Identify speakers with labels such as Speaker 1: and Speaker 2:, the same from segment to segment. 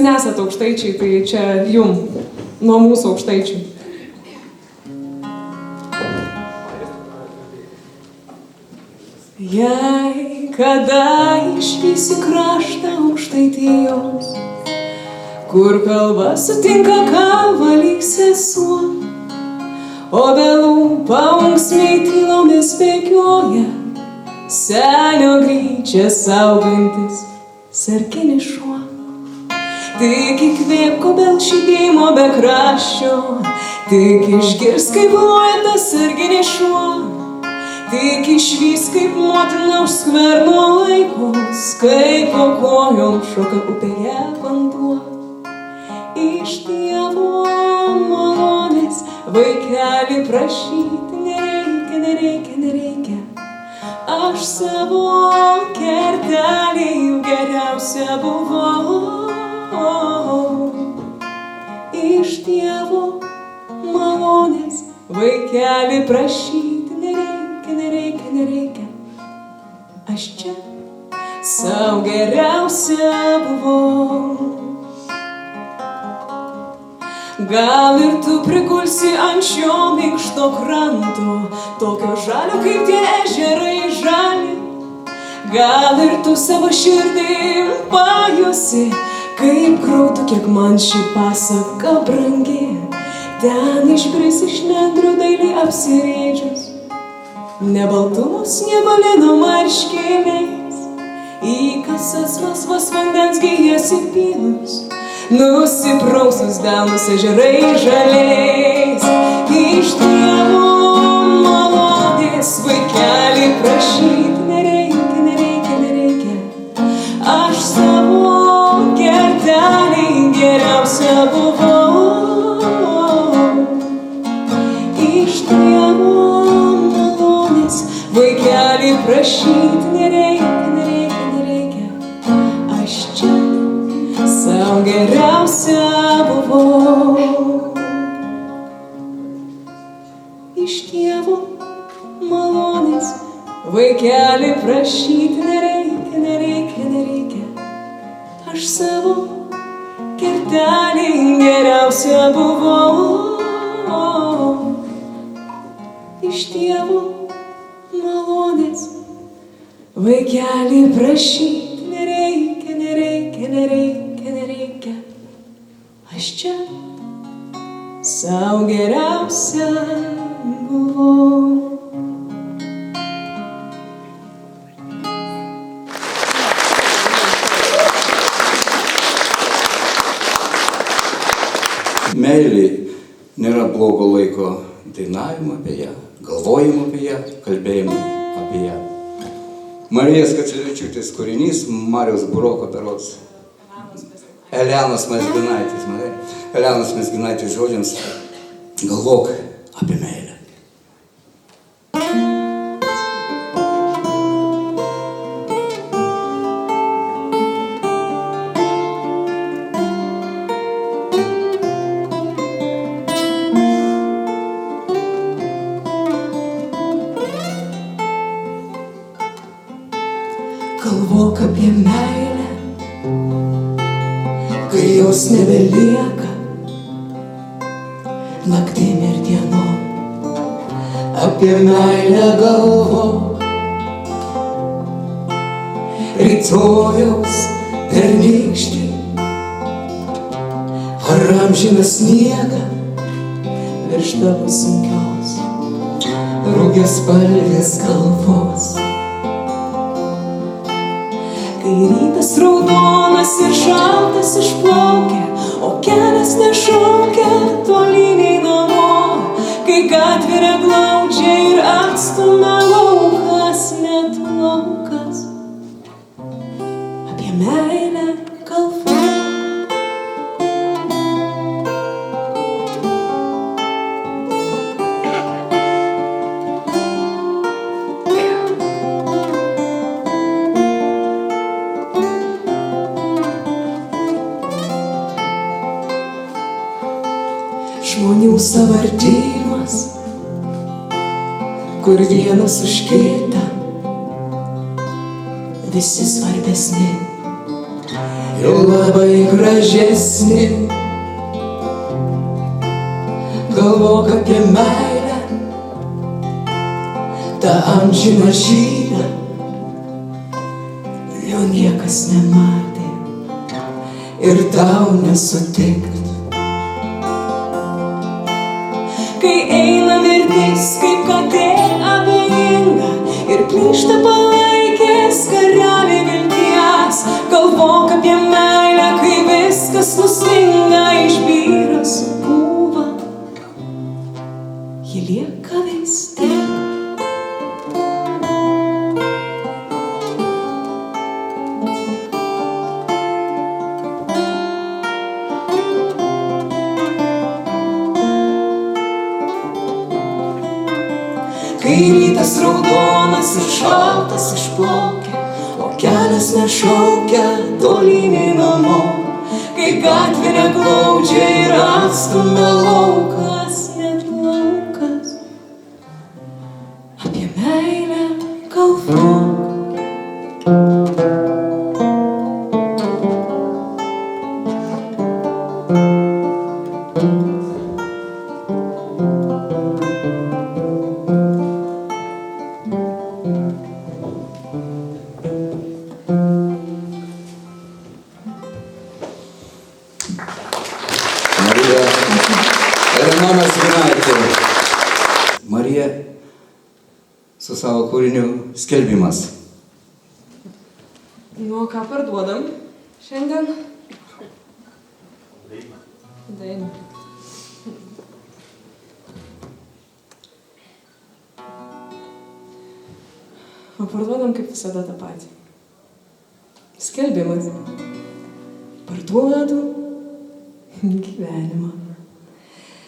Speaker 1: nesat aukštaičiai, tai čia jum, nuo mūsų aukštaičių. Jei kada išvysi kraštą Aukštaitijos, kur kalba sutinka kalba lyg sesuo, obelų paunksmiai tylomis bėgioja, senio gryčią saugantis sarginis šuo. Tik įkvėpk obel šydėjimo be kraščio, tik išgirs, kaip loja tas sarginis šuo, tik išvys, kaip motina už skverno laikos, kaip po kojom šoka upėje vanduo. Iš Dievo malonės vaikelį prašyti nereikia, nereikia, nereikia. Aš savo kertelį jau geriausia buvau. Iš Dievo malonės vaikelį prašyti nereikia, nereikia, nereikia. Aš čia sau geriausia buvau. Gal ir tu prigulsi ant šio minkšto kranto, tokio žalio kaip tie ežerai žali. Gal ir tu savo širdį pajusi, kaip graudu, kiek man ši pasaka brangi. Ten išbris iš nendrių dailiai apsirėdžius, ne baltumo sniego lino marškiniais, į kasas vasvas vandens gijas įpylus, nusiprausus delnus ežerai žaliais. Iš Dievo malonės vaikelį prašyti nereikia, nereikia, nereikia. Aš savo kertelį geriausia buvau. Iš Dievo malonės vaikelį prašyti nereikia, nereikia, nereikia. Aš čia sau geriausia buvau. Iš Dievo malonės vaikelį prašyti nereikia, nereikia, nereikia. Aš savo kertelį geriausia buvau. Iš Dievo malonės vaikelį prašyti nereikia, nereikia, nereikia, nereikia. Aš čia sau geriausia buvau.
Speaker 2: Meilė nėra blogo laiko dainavimo apie ją, galvojimo apie ją, kalbėjimo apie ją. Marijos Kacelevičiūtės kūrinys, Mariaus Buroko berods. Elenos Mezginaitės žodžiams galvok apie meilę.
Speaker 1: Galvok apie meilę, kai jos nebelieka, naktim ir dienom. Apie meilę galvok, rytojaus pernykštį ar amžiną sniegą virš tavo sunkios rugiaspalvės galvos. Kai rytas raudonas ir šaltas išplaukia, o kelias nešaukia toliniai namo, kai gatvė glaudžia ir atstumia laukas, net laukas. Apie meilę galvok. Žmonių sąvartynas, kur vienas už kitą visi svarbesni.
Speaker 2: jau labai gražesnė. Galvok apie meilę, tą amžiną žydą, jo niekas nematė ir tau nesutikt.
Speaker 1: Kai eina mirtis, kaip katė abejinga ir plyšta palaikės karaliai vilties, galvok apie meilę, kai viskas nusvinga, išbyra supūva, ji lieka vis tiek. Kai rytas raudonas ir šaltas išplaukia, o kelias nešaukia tolynį namo, kai gatvė neglaudžia ir atstumia laukas, net laukas, apie meilę galvok.
Speaker 2: Elena Mazginaitė. Marija su savo kūriniu Skelbimas.
Speaker 1: Nu, ką parduodam šiandien? Dainą. O parduodam kaip visada tą patį. Skelbimas. Parduodu gyvenimą.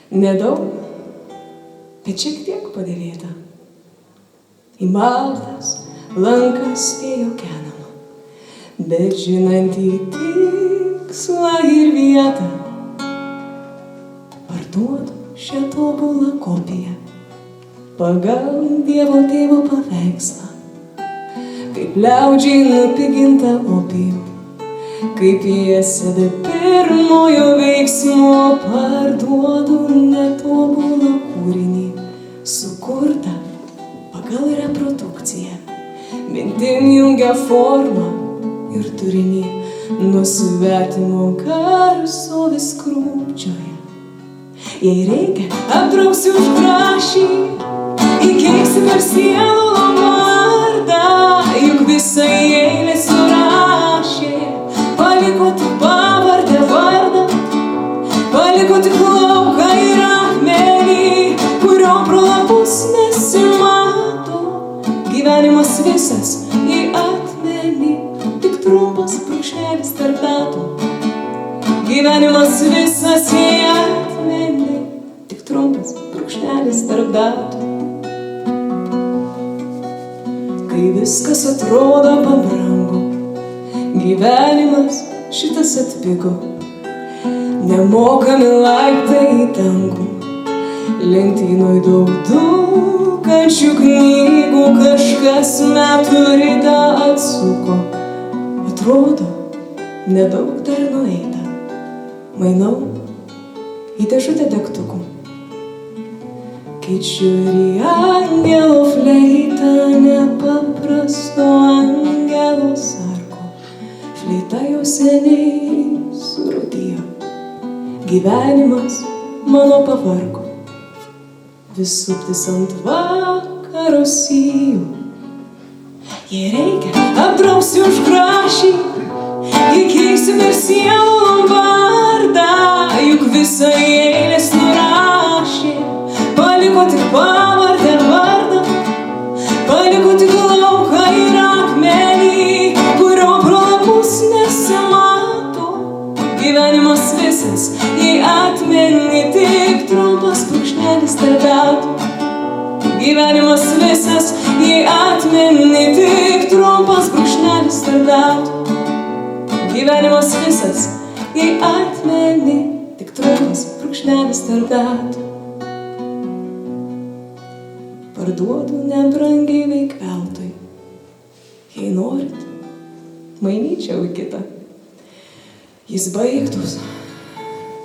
Speaker 1: Nedaug, bet šiek tiek padėvėta. Į baltas lankas vėjo kenama, bet žinantį tikslą ir vietą. Parduodu šią tobulą kopiją pagal Dievo tėvo paveikslą, kaip liaudžiai nupiginta opijų, kaip pjesė be pirmojo veiksmo. Parduodu netobulą kūrinį, sukurtą pagal reprodukciją, mintim jungia formą ir turinį, nuo svetimo garso vis krūpčioja. Jei reikia, aptrauksiu už grašį, įkeisiu per sielų lombardą, juk visą eilę surašė, paliko tik pavardę vardą, paliko tik lauką ir akmenį, kurio pro lapus nesimato. Gyvenimas visas į atmenį, tik trumpas brūkšnelis tarp datų. Gyvenimas visas į atmenį, tik trumpas brūkšnelis tarp datų. Kai viskas atrodo pabrango, gyvenimas šitas atpigo. Nemokami laiptai į dangų, lentynoj daug dūkančių knygų, kažkas metų rytą atsuko. Atrodo, nedaug dar nueita, mainau į dėžutę degtukų. Keičiu ir į angelo fleitą, nepaprasto angelo sargo. Fleita jau seniai surūdijo, gyvenimas mano pavargo. Vis suptis ant vakaro sijų. Jei reikia, apdrausiu už grašį, įkeisiu per sielų lombardą, juk visą eilės nurašė, paliko tik pavardę vardą, paliko tik lauką ir akmenį, kurio pro lapus nesimato. Gyvenimas visas į atmenį, tik trumpas brūkšnelis tarp datų. Gyvenimas visas į atmenį, tik trumpas brūkšnelis tarp datų. Gyvenimas visas į atmenį, tik trumpas brūkšnelis tarp datų. Parduodu nebrangiai veik veltui, jei norit, mainyčiau į kitą. jis baigtus,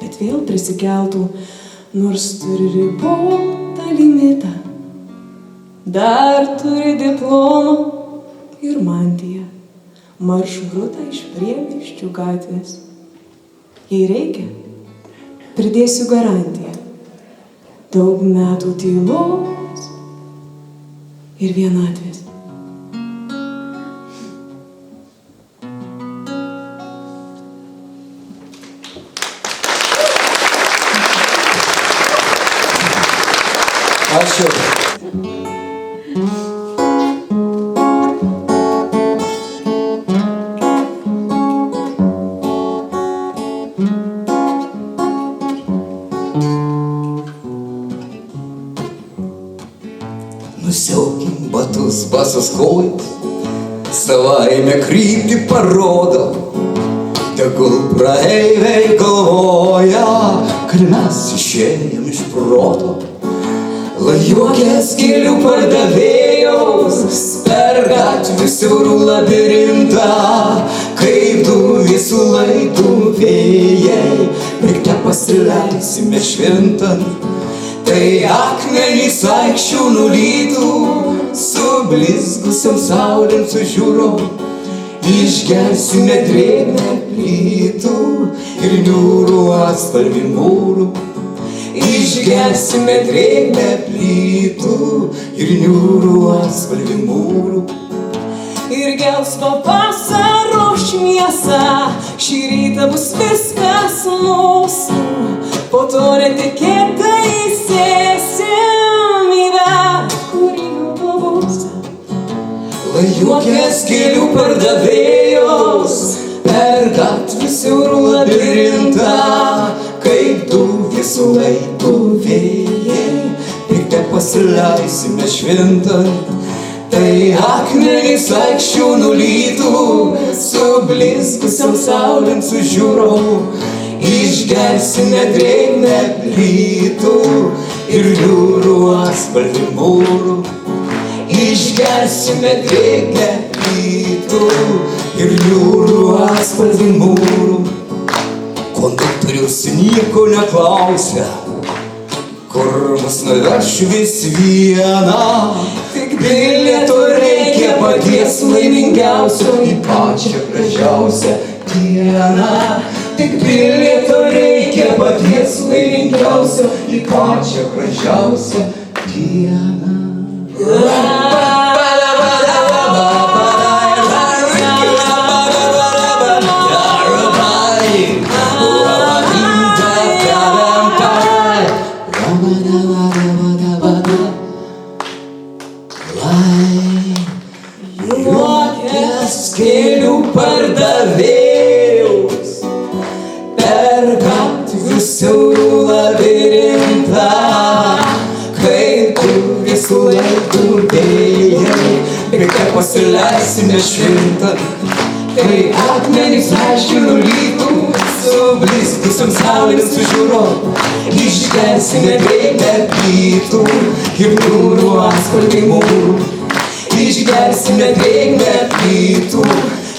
Speaker 1: bet vėl prisikeltų, nors turi ribotą limitą. Dar turi diplomą ir mantiją, maršrutą iš Priemiesčių gatvės. Jei reikia, pridėsiu garantiją. Daug metų tylos ir vienatvės.
Speaker 2: Ačiū. Nusiaukim batus, basas kojas, savaime kryptį parodo. Tegul praeiviai galvoja, kad mes išėjom iš proto. Lajuokės gėlių pardavėjos per gatvių siaurų labirintą, kaip du visų laidų vėjai, bėgte pasileisime šventant. Tai akmenys aikščių nulytų, su blizgusiam saulėm sužiūrom, išgersime drėgmę plytų ir niūrų atspalvį mūrų. Išgersime drėgmę plytų ir niūrų atspalvį mūrų.
Speaker 1: Ir gelsva vasaro šviesa, šį rytą bus viskas mūsų. Po to netikėtai sėsim į bet kurį autobusą.
Speaker 2: Lajuokės gėlių pardavėjos per gatvių siaurų labirintą, kaip du visų laikų vėjai, bėgte pasileisime šventant. Tai akmenys aikščių nulytų, su blizgusiam saulėm sužiūrom, išgersime drėgmę plytų ir niūrų atspalvį mūrų. Išgersime drėgmę plytų ir niūrų atspalvį mūrų. Konduktorius nieko neklausia, kur mus nuveš vis viena.
Speaker 1: Tik bilieto reikia paties laimingiausio
Speaker 2: į pačią gražiausią dieną.
Speaker 1: Tik bilieto reikia paties laimingiausio
Speaker 2: į pačią gražiausią dieną.
Speaker 1: Lajuokės gėlių pardavėjos per gatvių siaurų labirintą, kaip du visų laikų vėjai, bėgte pasileisime šventant. Tai akmenys aikščių nulytų, su blizgusiam saulėm sužiūrom, išgersime drėgmę plytų ir niūrų atspalvį mūrų. Išgersime drėgmę plytų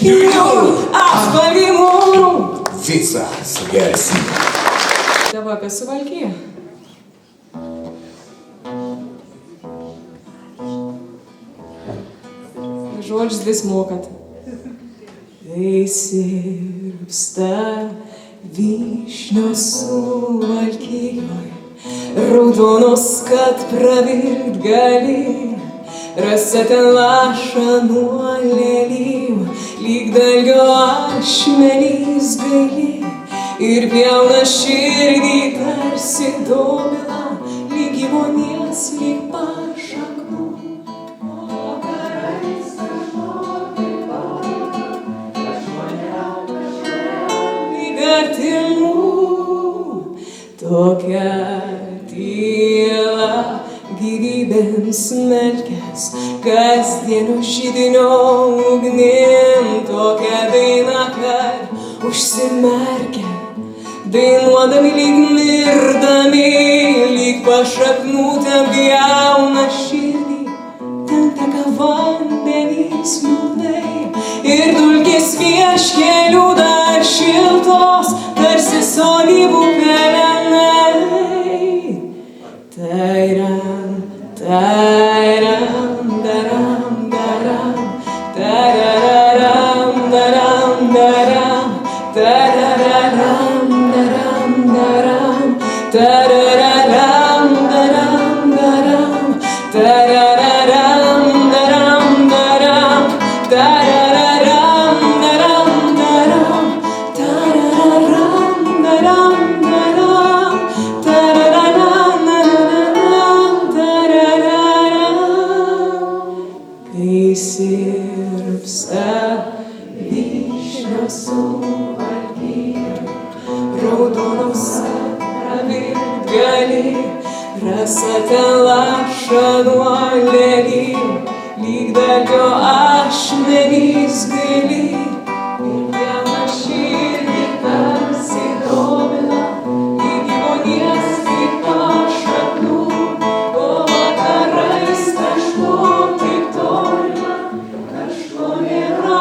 Speaker 1: ir niūrų atspalvį mūrų.
Speaker 2: Visą sugersime.
Speaker 1: Dabar apie Suvalkiją. Žodžius vis mokat. Tai sirpsta vyšnios Suvalkijoj, raudonos, kad pravirt gali. Rasa ten laša nuo lėlių, lyg dalgio ašmenys gaili, ir pjauna širdį tarsi domina, lyg gyvūnės, lyg pašaknų. Lyg artimų, tokia tyla, gyvybėms melkės, kasdienio židinio ugnim, tokia daina, kad užsimerkia, dainuodami lyg mirdami, lyg pašaknų ten pjauna širdį, ten teka vandenys liūdnai ir dulkės vieškelių dar šiltai. tautos, tarsi sodybų pelenai. Tairam, tairam, daram, daram, tarararam, daram, daram, tarararam, daram, daram, tarararam, daram, daram, tarararam, daram, daram, tarararam, daram, daram, tarararam, daram, daram, tarararam, kai sirpsta vyšnios suvalgyje, raudonos aviganiai, rasate lašą nuo lelijų, lyg dalgio ašmenys gaili, ir viena širdį tarsi domina, lyg gyvūnės kaip pašaknų, o vakarais kažko taip tolima, kažko nėra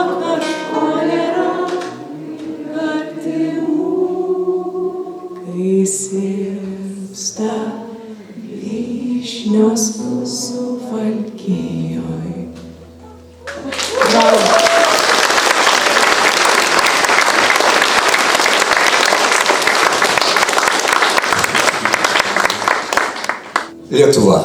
Speaker 1: artimų. Kai sirpsta vyšnios Suvalkijoj. Bravo.
Speaker 2: Lietuva.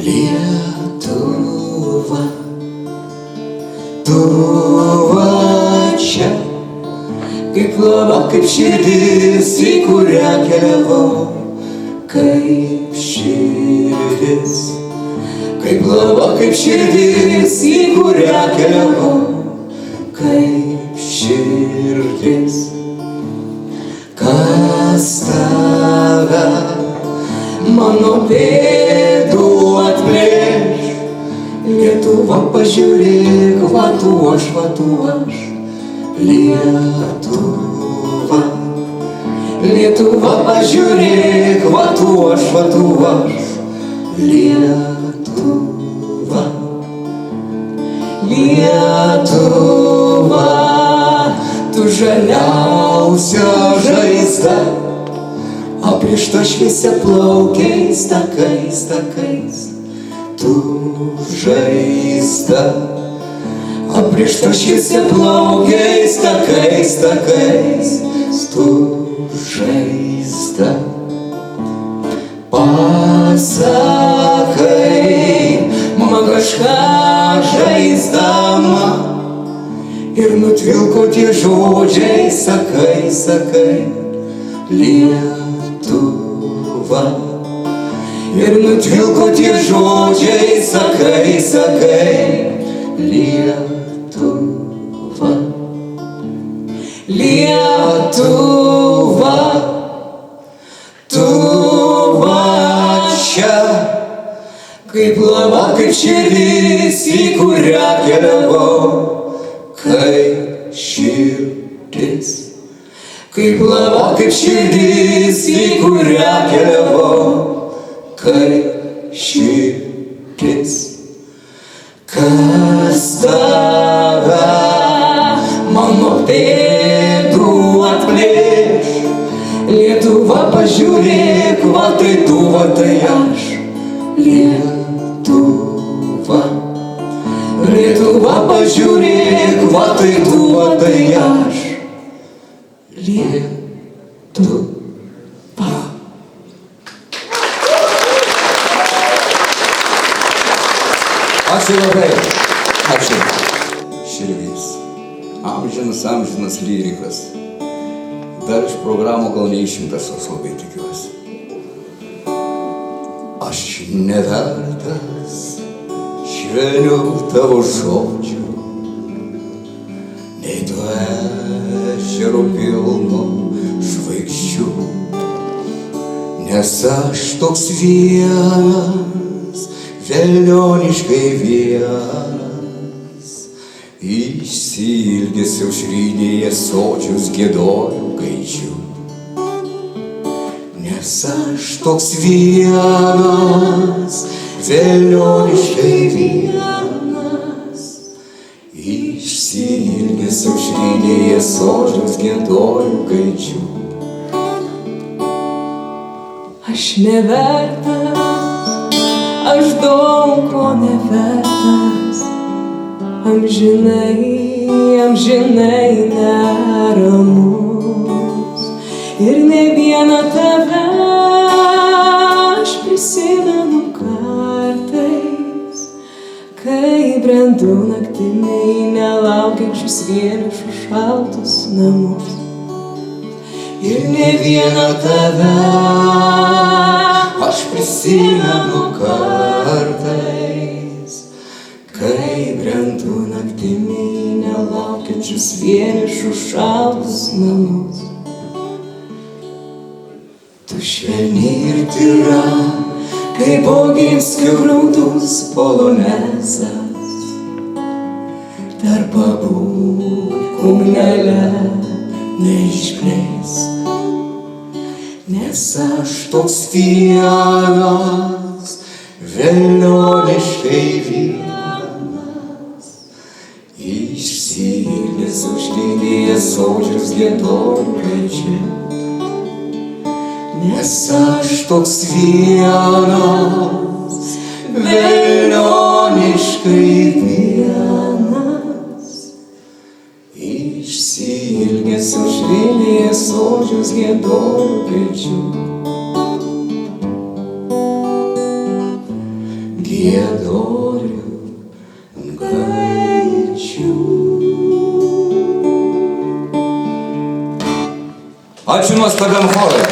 Speaker 2: Lietuva, tu va čia, kaip lava, kaip širdis, į kurią keliavau, kaip širdis, kaip lava, kaip širdis, į kurią keliavau, kaip širdis. Kas tave mano pėdų atplėš, Lietuva, pažiūrėk, va tu aš, Lietuva. Lietuva, pažiūrėk, va tu aš, Lietuva. Lietuva, tu žaliausia žaizda, aprišta šviesia plaukiais takais, takais. Tu žaizda, aprišta šviesia plaukiais takais, takais. Tu žaizda. Pasakai man kažką žaisdama ir nutvilko tie žodžiai, sakai, sakai, Lietuva. Ir nutvilko tie žodžiai, sakai, sakai, Lietuva. Lietuva, tu va čia, kaip lava, kaip širdis, į kurią keliavau, kaip širdis. Kaip lava, kaip širdis, į kurią keliavau, kaip širdis. Kas tave mano pėdų atplėš, Lietuva, pažiūrėk, va tai tu, va tai aš, Lietuva. Lietuva, pažiūrėk, va tai tu, va tai aš, Lietuva. Ačiū labai. Ačiū. Širvys. Amžinas lyrikas. Dar iš programų gal neišimtas, aš labai tikiuosi. Aš nevertas švelnių tavo žodžių, nei to ežero pilno žvaigždžių, nes aš toks vienas, velnioniškai vienas, išsiilgęs aušrinėje sodžius giedoju gaidžiu. Nes aš toks vienas, velnioniškai vienas, išsiilgęs aušrinėje sodžius giedoju gaidžiu.
Speaker 1: Aš nevertas, aš daug ko nevertas, amžinai, amžinai neramus. Ir ne vieną tave aš prisimenu kartais, kai brendu naktimi į nelaukiančius vienišus šaltus namus.
Speaker 2: Ir ne vieną tave aš prisimenu kartais, kai brendu naktimi į nelaukiančius vienišus šaltus namus. Tu švelni ir tyra, kaip Oginskio grūdus polonezas, dar pabūk ugnele neišplėsk. Nes aš toks vienas, velnioniškai vienas, išsiilgęs aušrinėje sodžius giedoju gaidžiu. Nes aš toks vienas, velnioniškai vienas, išsiilgęs aušrinėje sodžius giedoju gaidžiu. Giedoju gaidžiu. Ačiū nuostabiam chorui.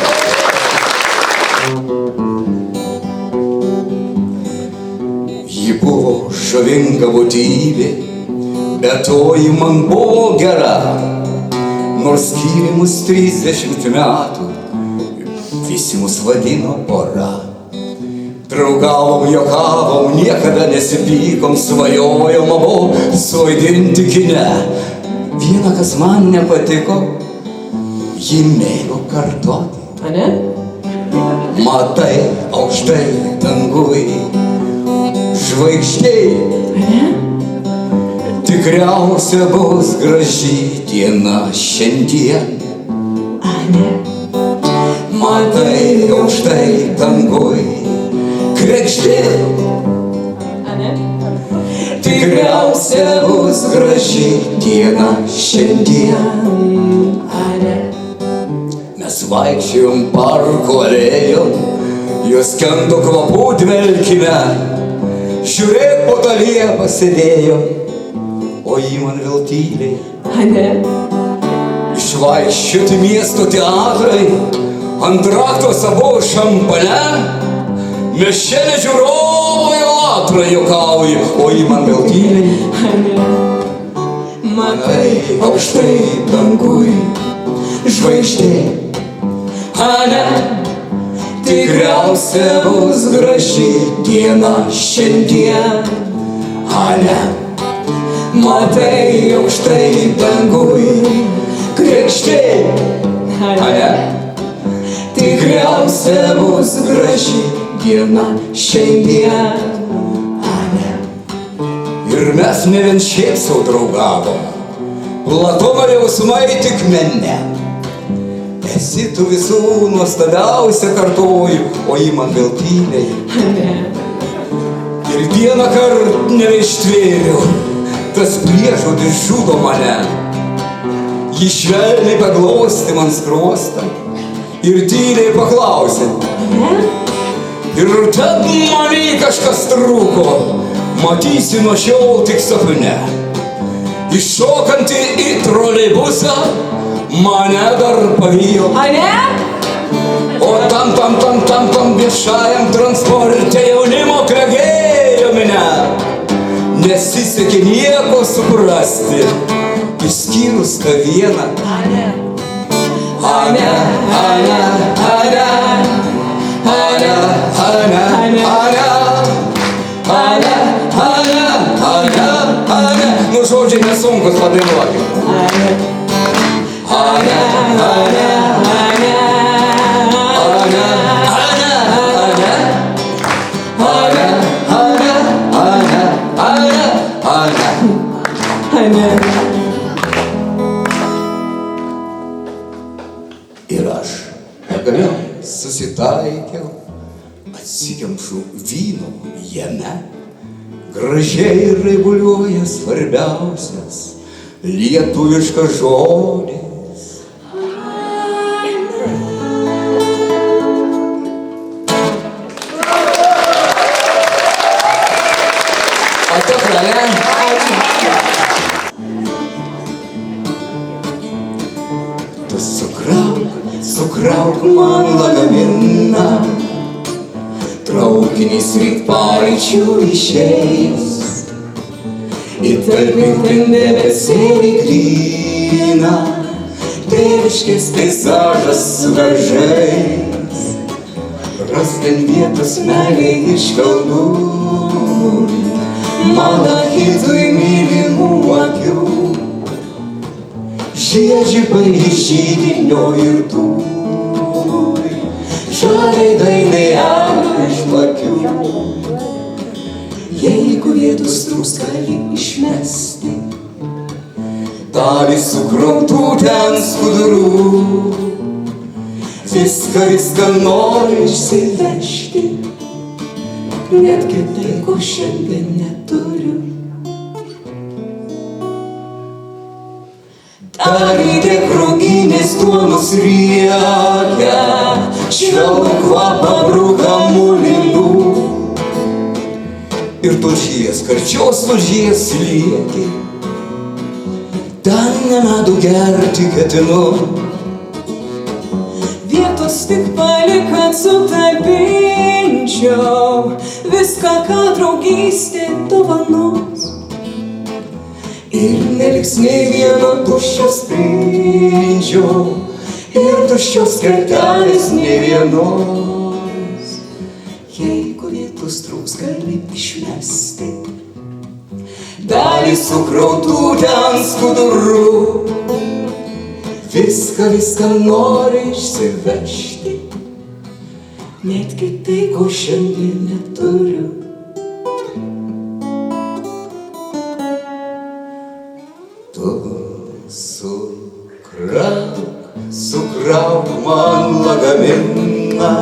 Speaker 2: Ji buvo žavinga būtybė, bet toji man buvo gera. Nors skyrė mus 30 metų, visi mus vadino pora. Draugavom, juokavom, niekada nesipykom, svajojom abu suvaidinti kine. Viena, kas man nepatiko, ji mėgo kartoti.
Speaker 1: Ane?
Speaker 2: Matai, aukštai dangui, žvaigždė.
Speaker 1: Ane?
Speaker 2: Tikriausia bus graži diena šiandien.
Speaker 1: Ane?
Speaker 2: Matai, aukštai dangui, kregždė.
Speaker 1: Ane?
Speaker 2: Tikriausia bus graži diena šiandien.
Speaker 1: Ane?
Speaker 2: Mes vaikščiojom parko alėjom, jos kendo kvapų dvelkime. Žiūrėk, po tą liepą sėdėjom, o ji man vėl tyliai.
Speaker 1: Ane?
Speaker 2: Išvaikščioti miesto teatrai, ant raktos abu šampane. Mes šiandien žiūrovai latrą juokauji, o ji man vėl tyliai.
Speaker 1: Ane?
Speaker 2: Matai, aukštai dangui, žvaigždė. Ane? Tikriausia bus graži diena šiandien. Ane? Matai, aukštai dangui, kregždė. Ane? Tikriausia bus graži diena šiandien. Ane? Ir mes ne vien šiaip sau draugavom, Platono jausmai tik mene. Esi tu visų nuostabiausia kartoju, o ji man vėl tyliai.
Speaker 1: Ane?
Speaker 2: Ir vieną kart nebeištvėriau, tas priežodis žudo mane. Ji švelniai paglosti man skruostą ir tyliai paklausė.
Speaker 1: Ane?
Speaker 2: Ir tad many kažkas trūko, matysi nuo šiol tik sapne. Iššokanti į troleibusą mane dar pavijo.
Speaker 1: Ane?
Speaker 2: O tam viešajam transporte jaunimo klegėjo minia. Nesisekė nieko suprasti, išskyrus tą vieną.
Speaker 1: Ane?
Speaker 2: Аня, Аня, Аня, Аня, Аня, Аня, Аня, Аня, Аня, Аня. Ну що ж на сумку склади ноги. Аня, Аня, Аня, Аня, Аня, Аня, Аня, Аня, Аня, Аня, Аня. Ir aš pagaliau susitaikiau, atsikemšu vyno jame, gražiai raibuliuoja svarbiausias lietuviškas žodis. Ačiū, kralė. Tu sukrauk man lagaminą, traukinys rytparyčių išeis, įtalpink ten debesėlį gryną, tėviškės peizažas su dažais, ras ten vietos meilei iškalbų, mano hitui mylimų akių. Žiežibai žydinio ir tūj, žaliai dailiai apžvakių. Jeigu vietos trūks, gali išmesti dalį sukrautų ten skudurų. Viską nori išsivežti, netgi tai, ko šiandien neturiu. Daryti kruginės duonos riekia, švelnų kvapą brukamų lėlių. Ir tulžies, karčios tulžies lieki, ten nemedų gerti ketinu. Vietos tik palik, kad sutalpinčiau viską, ką draugystė dovanos. Ir neliks nei vieno tuščio sprindžio, ir tuščios kertelės nei vienos. Jeigu vietos trūks, gali išmesti dalį sukrautų ten skudurų. Viską nori išsivežti, netgi tai, ko šiandien neturiu. Tu sukrauk man lagaminą,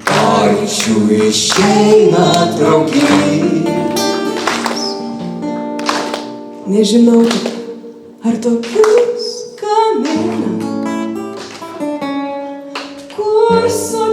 Speaker 2: paryčių išeina traukinys.
Speaker 1: Nežinau, ar tokius kamina, kur su